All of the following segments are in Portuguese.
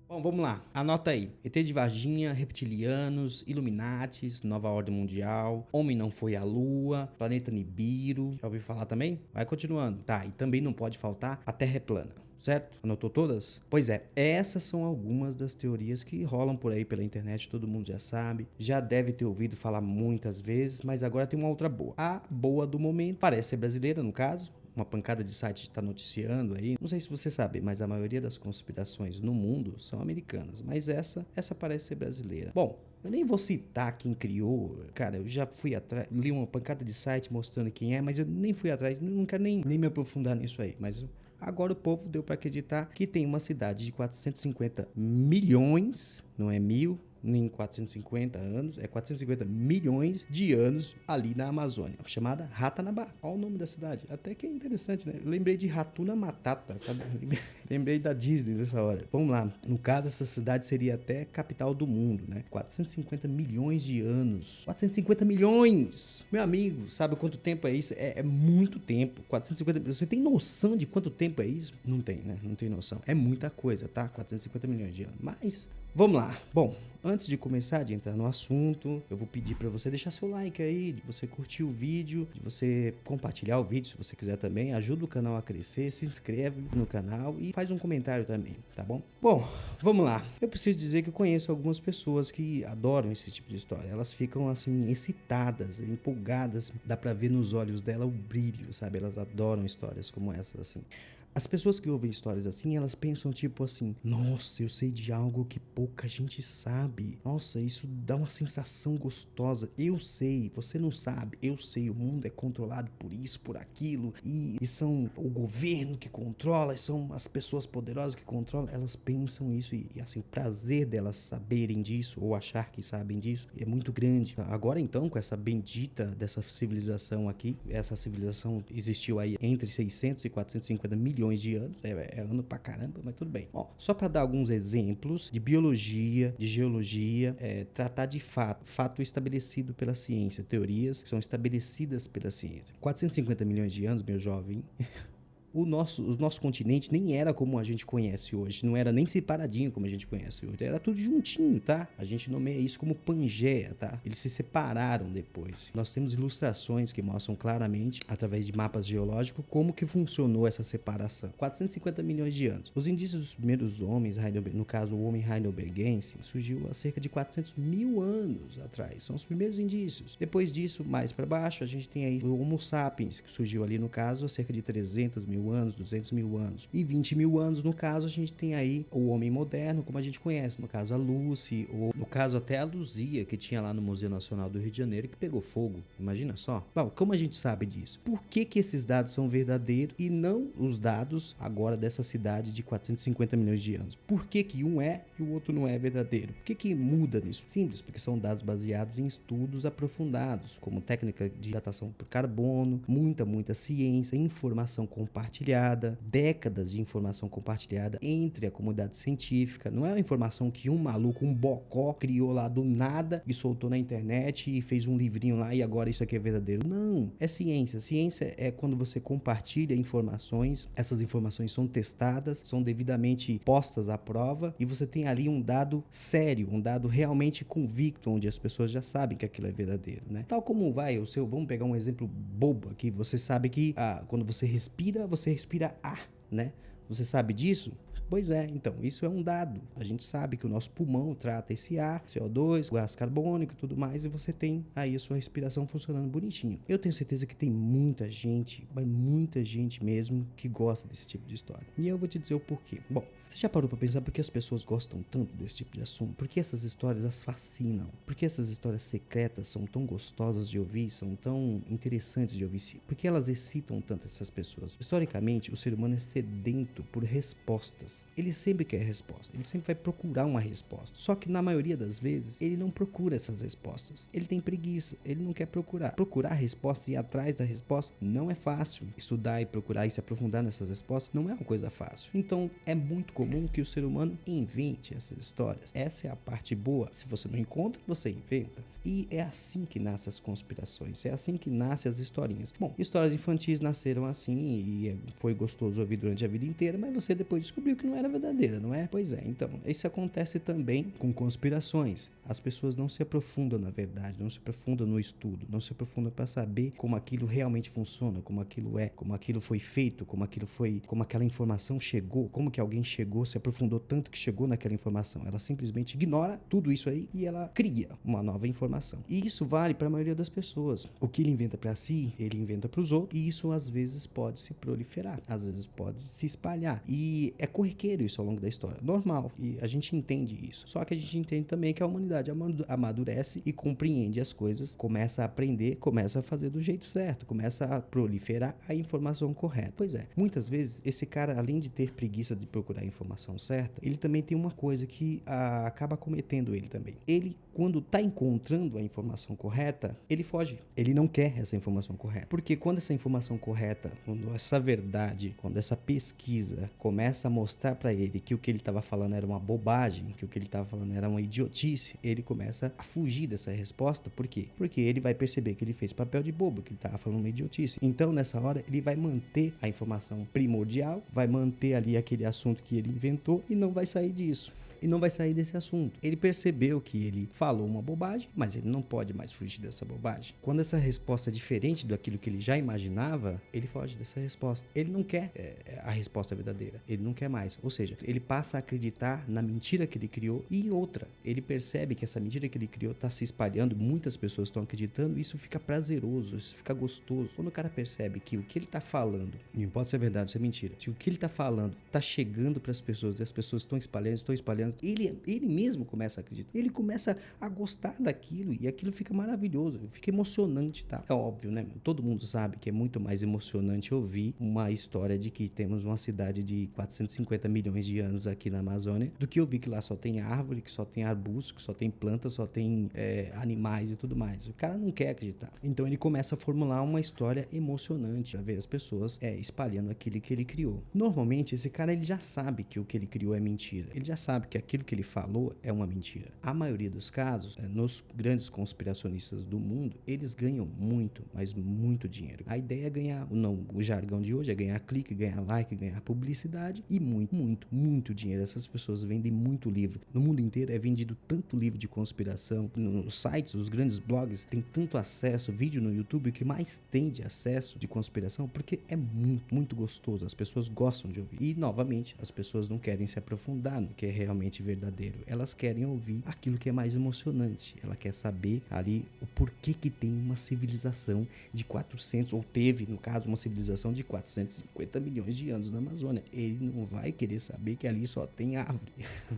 Bom, vamos lá. Anota aí. ET de Varginha, reptilianos, Illuminatis, Nova Ordem Mundial, Homem não foi à Lua, Planeta Nibiru. Já ouviu falar também? Vai continuando. Tá, e também não pode faltar a Terra é plana. Certo? Anotou todas? Pois é, essas são algumas das teorias que rolam por aí pela internet, todo mundo já sabe, já deve ter ouvido falar muitas vezes, mas agora tem uma outra boa. A boa do momento, parece ser brasileira no caso, uma pancada de site está noticiando aí. Não sei se você sabe, mas a maioria das conspirações no mundo são americanas, mas essa parece ser brasileira. Bom, eu nem vou citar quem criou, cara, eu já fui atrás, li uma pancada de site mostrando quem é, mas eu nem fui atrás, não quero nem me aprofundar nisso aí, mas agora o povo deu para acreditar que tem uma cidade de 450 milhões, não é mil, nem 450 anos, é 450 milhões de anos ali na Amazônia, chamada Ratanabá. Olha o nome da cidade, até que é interessante, né? Eu lembrei de Ratuna Matata, sabe? Lembrei da Disney nessa hora. Vamos lá, no caso essa cidade seria até capital do mundo, né? 450 milhões de anos. 450 milhões! Meu amigo, sabe quanto tempo é isso? É muito tempo. 450. Você tem noção de quanto tempo é isso? Não tem, né? Não tem noção. É muita coisa, tá? 450 milhões de anos. Mas vamos lá. Bom, antes de começar, de entrar no assunto, eu vou pedir para você deixar seu like aí, de você curtir o vídeo, de você compartilhar o vídeo se você quiser também, ajuda o canal a crescer, se inscreve no canal e faz um comentário também, tá bom? Bom, vamos lá. Eu preciso dizer que eu conheço algumas pessoas que adoram esse tipo de história. Elas ficam assim excitadas, empolgadas, dá para ver nos olhos dela o brilho, sabe? Elas adoram histórias como essas assim. As pessoas que ouvem histórias assim, elas pensam tipo assim: nossa, eu sei de algo que pouca gente sabe. Nossa, isso dá uma sensação gostosa. Eu sei, você não sabe. Eu sei, o mundo é controlado por isso, por aquilo. E são o governo que controla, são as pessoas poderosas que controlam. Elas pensam isso e assim, o prazer delas saberem disso ou achar que sabem disso é muito grande. Agora então, com essa bendita dessa civilização aqui, essa civilização existiu aí entre 600 e 450 milhões de anos, é ano pra caramba, mas tudo bem. Ó, só para dar alguns exemplos de biologia, de geologia, tratar de fato estabelecido pela ciência, teorias que são estabelecidas pela ciência. 450 milhões de anos, meu jovem, o nosso continente nem era como a gente conhece hoje, não era nem separadinho como a gente conhece hoje, era tudo juntinho, tá? A gente nomeia isso como Pangeia, tá? Eles se separaram depois. Nós temos ilustrações que mostram claramente, através de mapas geológicos, como que funcionou essa separação. 450 milhões de anos. Os indícios dos primeiros homens, no caso o homem heidelbergense, surgiu há cerca de 400 mil anos atrás. São os primeiros indícios. Depois disso, mais para baixo, a gente tem aí o Homo sapiens, que surgiu ali no caso há cerca de 300 mil anos, 200 mil anos. E 20 mil anos, no caso, a gente tem aí o homem moderno, como a gente conhece, no caso a Lucy, ou no caso até a Luzia, que tinha lá no Museu Nacional do Rio de Janeiro, que pegou fogo. Imagina só. Bom, como a gente sabe disso? Por que esses dados são verdadeiros e não os dados agora dessa cidade de 450 milhões de anos? Por que um é e o outro não é verdadeiro? Por que muda nisso? Simples, porque são dados baseados em estudos aprofundados, como técnica de datação por carbono, muita ciência, informação compartilhada, décadas de informação compartilhada entre a comunidade científica. Não é uma informação que um maluco, um bocó, criou lá do nada e soltou na internet e fez um livrinho lá e agora isso aqui é verdadeiro. Não, é ciência. Ciência é quando você compartilha informações, essas informações são testadas, são devidamente postas à prova e você tem ali um dado sério, um dado realmente convicto, onde as pessoas já sabem que aquilo é verdadeiro, né? Tal como vamos pegar um exemplo bobo aqui, você sabe que quando você respira ar, né? Você sabe disso? Pois é, então, isso é um dado. A gente sabe que o nosso pulmão trata esse ar, CO2, gás carbônico e tudo mais, e você tem aí a sua respiração funcionando bonitinho. Eu tenho certeza que tem muita gente, mas muita gente mesmo, que gosta desse tipo de história. E eu vou te dizer o porquê. Bom, você já parou pra pensar por que as pessoas gostam tanto desse tipo de assunto? Por que essas histórias as fascinam? Por que essas histórias secretas são tão gostosas de ouvir, são tão interessantes de ouvir? Por que elas excitam tanto essas pessoas? Historicamente, o ser humano é sedento por respostas. Ele sempre quer resposta, ele sempre vai procurar uma resposta. Só que na maioria das vezes, ele não procura essas respostas. Ele tem preguiça, ele não quer procurar. Procurar a resposta e ir atrás da resposta não é fácil. Estudar e procurar e se aprofundar nessas respostas não é uma coisa fácil. Então, é muito comum que o ser humano invente essas histórias. Essa é a parte boa. Se você não encontra, você inventa. E é assim que nascem as conspirações, é assim que nascem as historinhas. Bom, histórias infantis nasceram assim e foi gostoso ouvir durante a vida inteira, mas você depois descobriu que não era verdadeira, não é? Pois é, então, isso acontece também com conspirações. As pessoas não se aprofundam na verdade, não se aprofundam no estudo, não se aprofundam para saber como aquilo realmente funciona, como aquilo é, como aquilo foi feito, como aquela informação chegou, como que alguém chegou, se aprofundou tanto que chegou naquela informação. Ela simplesmente ignora tudo isso aí e ela cria uma nova informação. E isso vale para a maioria das pessoas. O que ele inventa para si, ele inventa para os outros, e isso às vezes pode se proliferar, às vezes pode se espalhar. E é corriqueiro isso ao longo da história, normal, e a gente entende isso. Só que a gente entende também que a humanidade amadurece e compreende as coisas, começa a aprender, começa a fazer do jeito certo, começa a proliferar a informação correta. Pois é, muitas vezes esse cara, além de ter preguiça de procurar a informação certa, ele também tem uma coisa que acaba cometendo ele também. Ele, quando está encontrando a informação correta, ele foge. Ele não quer essa informação correta. Porque quando essa informação correta, quando essa verdade, quando essa pesquisa começa a mostrar para ele que o que ele estava falando era uma bobagem, que o que ele estava falando era uma idiotice, ele começa a fugir dessa resposta. Por quê? Porque ele vai perceber que ele fez papel de bobo, que ele estava falando uma idiotice. Então, nessa hora, ele vai manter a informação primordial, vai manter ali aquele assunto que ele inventou e não vai sair disso. E não vai sair desse assunto. Ele percebeu que ele falou uma bobagem, mas ele não pode mais fugir dessa bobagem. Quando essa resposta é diferente daquilo que ele já imaginava, ele foge dessa resposta. Ele não quer a resposta verdadeira. Ele não quer mais. Ou seja, ele passa a acreditar na mentira que ele criou e outra. Ele percebe que essa mentira que ele criou está se espalhando, muitas pessoas estão acreditando, e isso fica prazeroso, isso fica gostoso. Quando o cara percebe que o que ele está falando, não importa se é verdade ou se é mentira, se o que ele está falando está chegando para as pessoas e as pessoas estão espalhando, ele mesmo começa a acreditar, ele começa a gostar daquilo e aquilo fica maravilhoso, fica emocionante, tá? É óbvio, né? Todo mundo sabe que é muito mais emocionante ouvir uma história de que temos uma cidade de 450 milhões de anos aqui na Amazônia do que ouvir que lá só tem árvore, que só tem arbusto, que só tem planta, só tem animais e tudo mais. O cara não quer acreditar. Então ele começa a formular uma história emocionante a ver as pessoas espalhando aquilo que ele criou. Normalmente esse cara ele já sabe que o que ele criou é mentira. Ele já sabe que aquilo que ele falou é uma mentira. A maioria dos casos, nos grandes conspiracionistas do mundo, eles ganham muito, mas muito dinheiro. A ideia é ganhar, não, o jargão de hoje é ganhar clique, ganhar like, ganhar publicidade e muito dinheiro. Essas pessoas vendem muito livro. No mundo inteiro é vendido tanto livro de conspiração. Nos sites, os grandes blogs, tem tanto acesso, vídeo no YouTube, o que mais tem de acesso de conspiração, porque é muito gostoso. As pessoas gostam de ouvir. E, novamente, as pessoas não querem se aprofundar no que é realmente verdadeiro. Elas querem ouvir aquilo que é mais emocionante. Ela quer saber ali o porquê que tem uma civilização de 400, ou teve, no caso, uma civilização de 450 milhões de anos na Amazônia. Ele não vai querer saber que ali só tem árvore.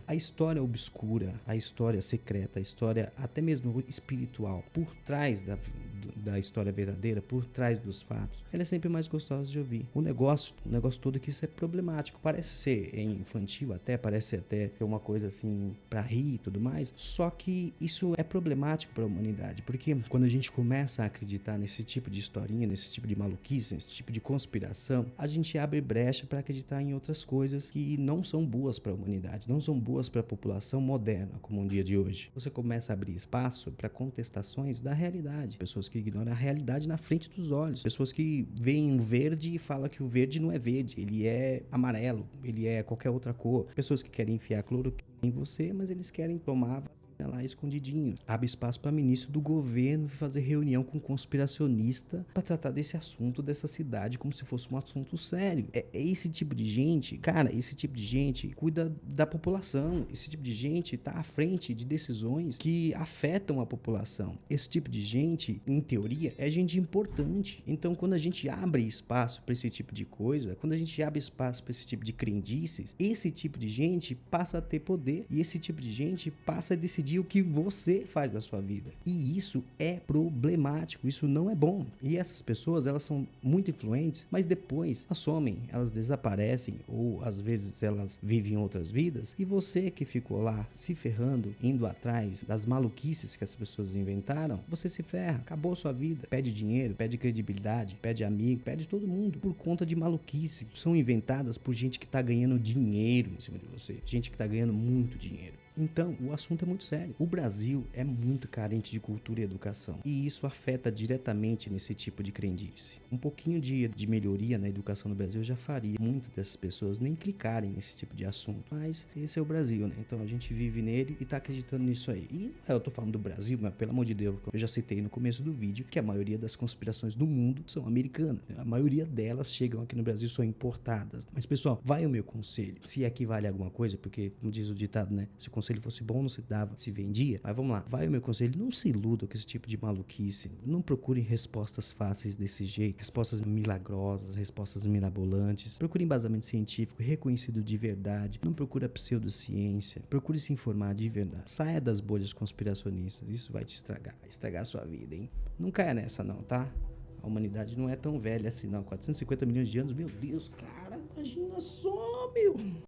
A história obscura, a história secreta, a história até mesmo espiritual, por trás da história verdadeira, por trás dos fatos, ela é sempre mais gostosa de ouvir. O negócio todo é que isso é problemático. Parece ser infantil até, parece até uma coisa assim pra rir e tudo mais, só que isso é problemático para a humanidade, porque quando a gente começa a acreditar nesse tipo de historinha, nesse tipo de maluquice, nesse tipo de conspiração, a gente abre brecha para acreditar em outras coisas que não são boas para a humanidade, não são boas para a população moderna, como um dia de hoje. Você começa a abrir espaço para contestações da realidade, pessoas que ignoram a realidade na frente dos olhos, pessoas que veem o verde e falam que o verde não é verde, ele é amarelo, ele é qualquer outra cor, pessoas que querem enfiar cloroquina em você, mas eles querem tomar a vacina lá escondidinho. Abre espaço para ministro do governo fazer reunião com conspiracionista para tratar desse assunto dessa cidade como se fosse um assunto sério. É esse tipo de gente, cara, esse tipo de gente cuida da população, esse tipo de gente tá à frente de decisões que afetam a população. Esse tipo de gente, em teoria, é gente importante. Então, quando a gente abre espaço para esse tipo de coisa, quando a gente abre espaço para esse tipo de crendices, esse tipo de gente passa a ter poder e esse tipo de gente passa a decidir o que você faz da sua vida. E isso é problemático, isso não é bom. E essas pessoas, elas são muito influentes, mas depois elas somem, elas desaparecem, ou às vezes elas vivem outras vidas, e você que ficou lá se ferrando, indo atrás das maluquices que as pessoas inventaram, você se ferra, acabou sua vida. Pede dinheiro, pede credibilidade, pede amigo, pede todo mundo por conta de maluquices. São inventadas por gente que tá ganhando dinheiro em cima de você, gente que tá ganhando muito dinheiro. Então, o assunto é muito sério. O Brasil é muito carente de cultura e educação. E isso afeta diretamente nesse tipo de crendice. Um pouquinho de melhoria na educação no Brasil já faria muitas dessas pessoas nem clicarem nesse tipo de assunto. Mas esse é o Brasil, né? Então a gente vive nele e tá acreditando nisso aí. E eu tô falando do Brasil, mas pelo amor de Deus, eu já citei no começo do vídeo que a maioria das conspirações do mundo são americanas. A maioria delas chegam aqui no Brasil, são importadas. Mas pessoal, vai o meu conselho. Se aqui vale alguma coisa, porque como diz o ditado, né? Se o conselho fosse bom, não se dava, se vendia. Mas vamos lá, vai o meu conselho. Não se iluda com esse tipo de maluquice. Não procurem respostas fáceis desse jeito. Respostas milagrosas, respostas mirabolantes. Procure embasamento científico reconhecido de verdade. Não procure a pseudociência. Procure se informar de verdade. Saia das bolhas conspiracionistas. Isso vai te estragar. Vai estragar a sua vida, hein? Não caia nessa não, tá? A humanidade não é tão velha assim, não. 450 milhões de anos, meu Deus, cara, imagina só, meu.